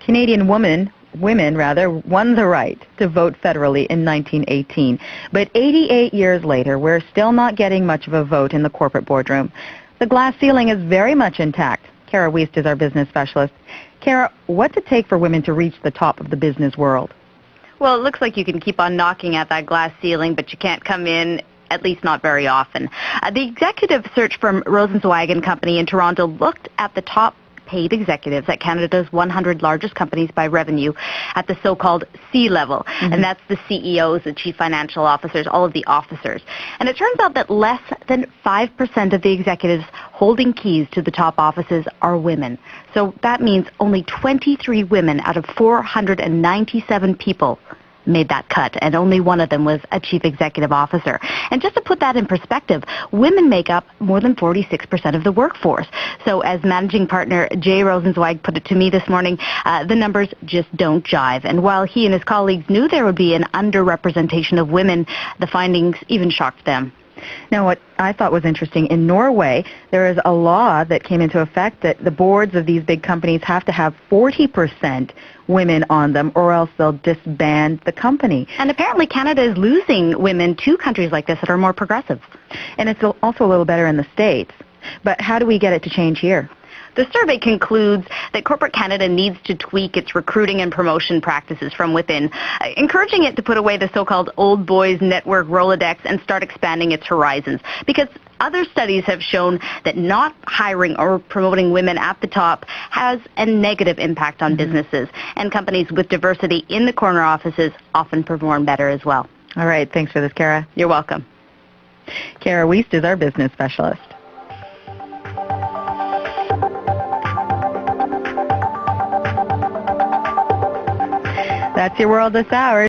Canadian women won the right to vote federally in 1918. But 88 years later, we're still not getting much of a vote in the corporate boardroom. The glass ceiling is very much intact. Kara Wiest is our business specialist. Kara, what's it take for women to reach the top of the business world? Well, it looks like you can keep on knocking at that glass ceiling, but you can't come in, at least not very often. The executive search firm Rosenzweig and Company in Toronto looked at the top paid executives at Canada's 100 largest companies by revenue at the so-called C-level. And that's the CEOs, the chief financial officers, all of the officers. And it turns out that less than 5% of the executives holding keys to the top offices are women. So that means only 23 women out of 497 people made that cut, and only one of them was a chief executive officer. And just to put that in perspective, women make up more than 46% of the workforce. So as managing partner Jay Rosenzweig put it to me this morning, the numbers just don't jive. And while he and his colleagues knew there would be an underrepresentation of women, the findings even shocked them. Now, what I thought was interesting, in Norway, there is a law that came into effect that the boards of these big companies have to have 40% women on them, or else they'll disband the company. And apparently Canada is losing women to countries like this that are more progressive. And it's also a little better in the States. But how do we get it to change here? The survey concludes that corporate Canada needs to tweak its recruiting and promotion practices from within, encouraging it to put away the so-called old boys network Rolodex and start expanding its horizons. Because other studies have shown that not hiring or promoting women at the top has a negative impact on businesses, and companies with diversity in the corner offices often perform better as well. All right, thanks for this, Kara. You're welcome. Kara Wiest is our business specialist. That's your world this hour.